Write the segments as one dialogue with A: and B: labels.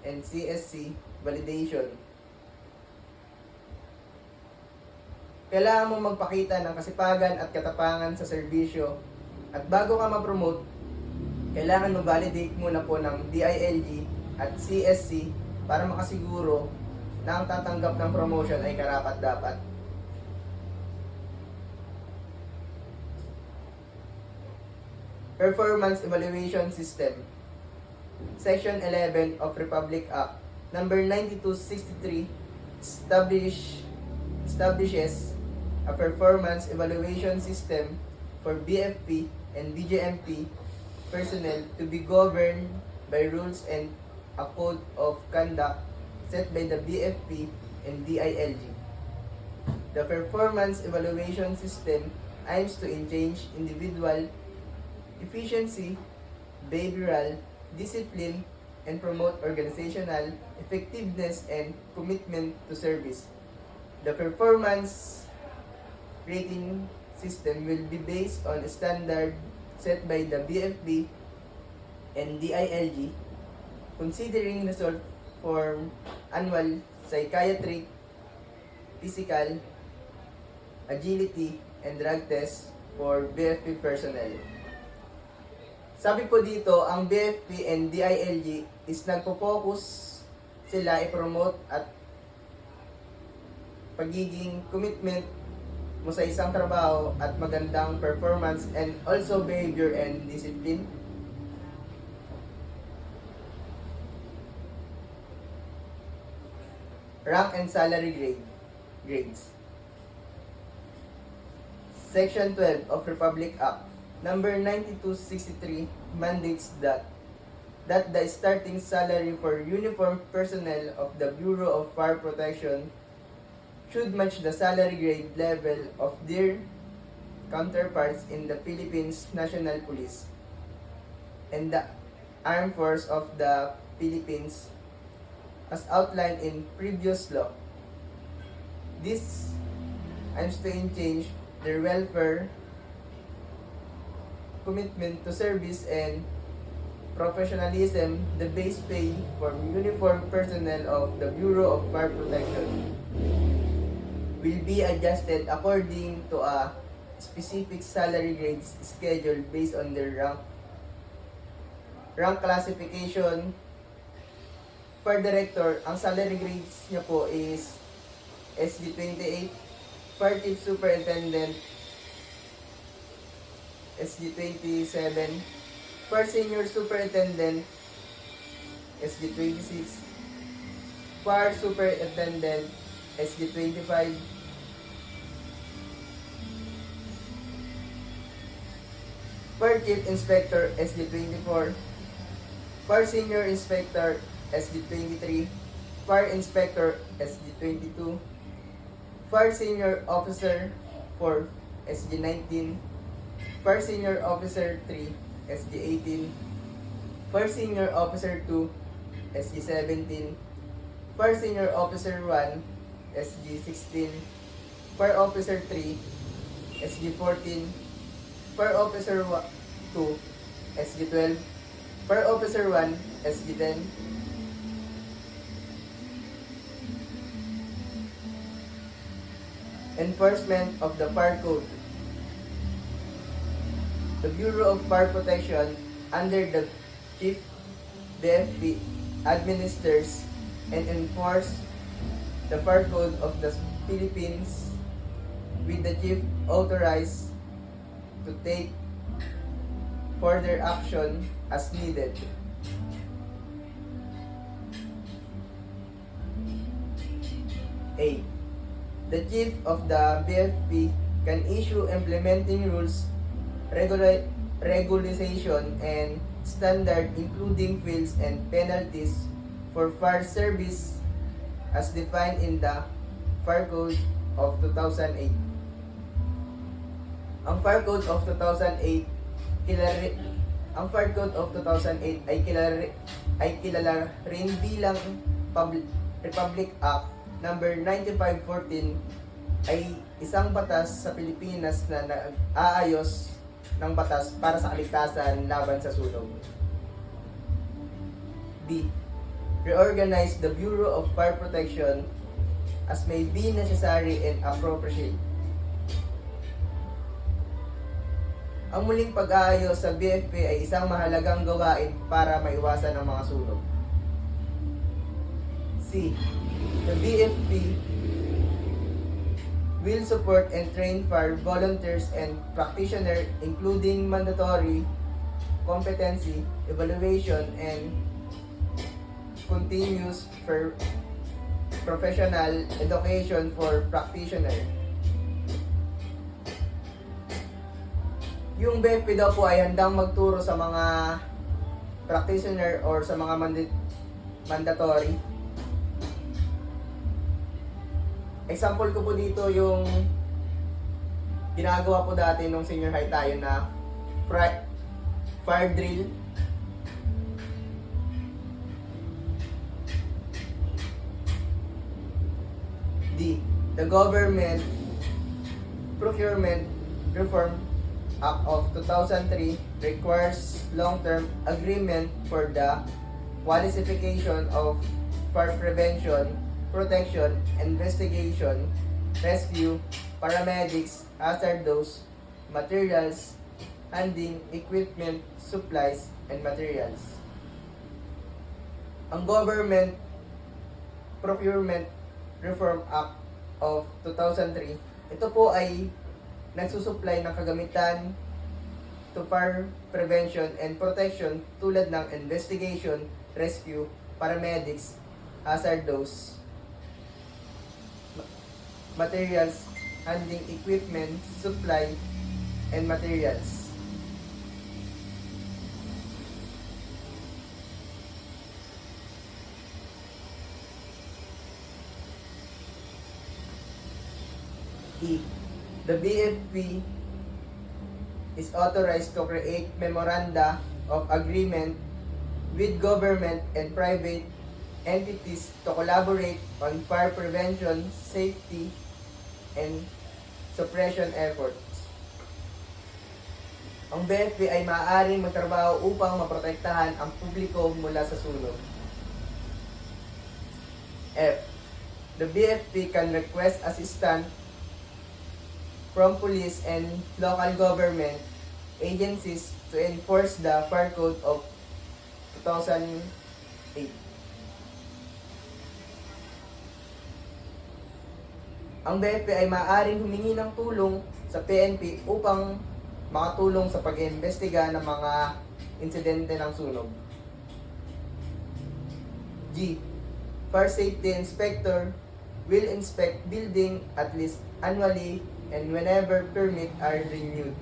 A: and CSC validation. Kailangan mo magpakita ng kasipagan at katapangan sa serbisyo. At bago ka ma-promote, kailangan ma-validate muna po ng DILG at CSC para makasiguro na ang tatanggap ng promotion ay karapat-dapat. Performance Evaluation System. Section 11 of Republic Act Number 9263 establishes a performance evaluation system for BFP and BJMP personnel to be governed by rules and a code of conduct set by the BFP and DILG. The performance evaluation system aims to enhance individual efficiency, behavioral discipline, and promote organizational effectiveness and commitment to service. The performance rating system will be based on a standard set by the BFP and DILG, considering result for annual psychiatric, physical, agility, and drug tests for BFP personnel. Sabi po dito, ang BFP and DILG is nagpo-focus sila i-promote at pagiging commitment mo sa isang trabaho at magandang performance and also behavior and discipline. Rank and salary grades. Section 12 of Republic Act Number 9263 mandates that the starting salary for uniformed personnel of the Bureau of Fire Protection should match the salary grade level of their counterparts in the Philippines National Police and the Armed Force of the Philippines as outlined in previous law. This aims to enhance their welfare, commitment to service, and professionalism. The base pay for uniformed personnel of the Bureau of Fire Protection will be adjusted according to a specific salary grades schedule based on their rank classification. For director, ang salary grades niya po is SG28, for chief superintendent SG27, for senior superintendent SG26, for superintendent SG25, for chief inspector SG24, for senior inspector SG23, for inspector SG22, for senior officer 4 SG19, for senior officer 3 SG18, for senior officer 2 SG17, for senior officer 1 SG16, for officer 3 SG14, for officer 2 SG12, for officer 1 SG10. Enforcement of the Fire Code. The Bureau of Fire Protection, under the Chief BFP, administers and enforces the Fire Code of the Philippines, with the Chief authorized to take further action as needed. A. The Chief of the BFP can issue implementing rules, regulation, and standard, including fields and penalties for fire service as defined in the Fire Code of 2008. Ang Fire Code of 2008 ay kilala rin bilang Republic Act Number 9514, ay isang batas sa Pilipinas na nag-aayos ng batas para sa kaligtasan laban sa sunog. B. reorganize the Bureau of Fire Protection as may be necessary and appropriate. Ang muling pag-aayos sa BFP ay isang mahalagang gawain para maiwasan ang mga sunog. C. The BFP will support and train fire volunteers and practitioners including mandatory competency, evaluation, and continuous professional education for practitioners. Yung BFP daw po ay handang magturo sa mga practitioner or sa mga mandatory. Example ko po dito yung ginagawa po dati nung senior high tayo na fire drill. D. The Government Procurement Reform Act of 2003 requires long-term agreement for the qualification of fire prevention, protection, investigation, rescue, paramedics, hazardous materials, handling, equipment, supplies, and materials. Ang Government Procurement Reform Act of 2003, ito po ay nagsusupply ng kagamitan to fire prevention and protection tulad ng investigation, rescue, paramedics, hazardous materials, handling equipment, supply, and materials. E. The BFP is authorized to create memoranda of agreement with government and private entities to collaborate on fire prevention, safety, and suppression efforts. Ang BFP ay maaaring magtrabaho upang maprotektahan ang publiko mula sa sunog. F. The BFP can request assistance from police and local government agencies to enforce the Fire Code of 2008. Ang BFP ay maaaring humingi ng tulong sa PNP upang makatulong sa pag-iimbestiga ng mga insidente ng sunog. G. Fire Safety Inspector will inspect building at least annually and whenever permit are renewed.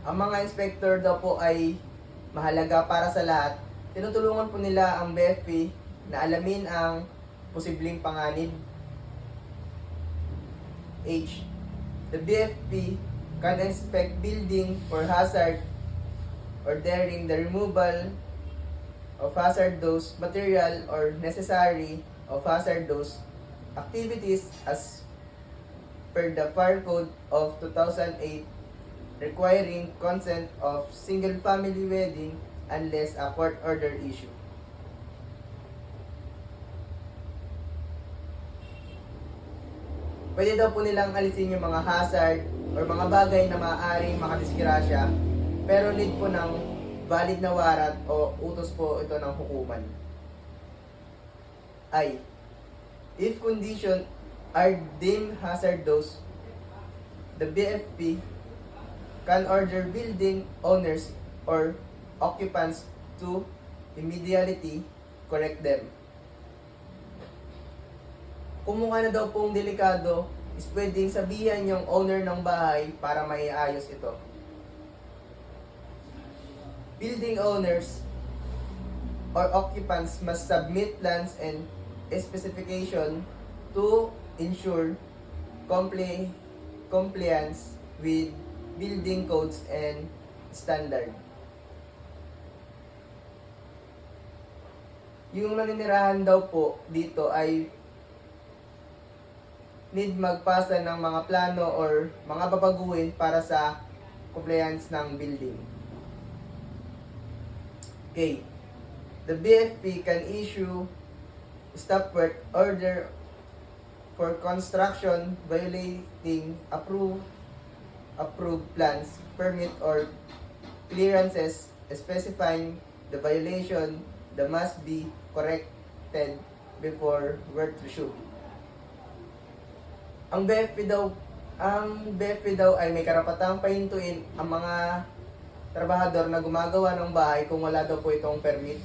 A: Ang mga inspector daw po ay mahalaga para sa lahat. Tinutulungan po nila ang BFP na alamin ang posibleng panganib. H. The BFP can inspect building for hazard, ordering the removal of hazardous material or necessary of hazardous activities as per the Fire Code of 2008, requiring consent of single-family wedding unless a court order issue. Pwede daw po nilang alisin yung mga hazard or mga bagay na maaaring makadisgrasya, pero need po ng valid na warat o utos po ito ng hukuman. I. If conditions are deemed hazardous, the BFP can order building owners or occupants to immediately correct them. Kung mukha na daw pong delikado, is pwedeng sabihan yung owner ng bahay para maiayos ito. Building owners or occupants must submit plans and specification to ensure compliance with building codes and standard. Yung naninirahan daw po dito ay need magpasa ng mga plano or mga babaguhin para sa compliance ng building. Okay. The BFP can issue stop work order for construction violating approved plans, permit or clearances specifying the violation that must be corrected before work resume. Ang BFP daw ay may karapatang pahintuin ang mga trabahador na gumagawa ng bahay kung wala daw po itong permit.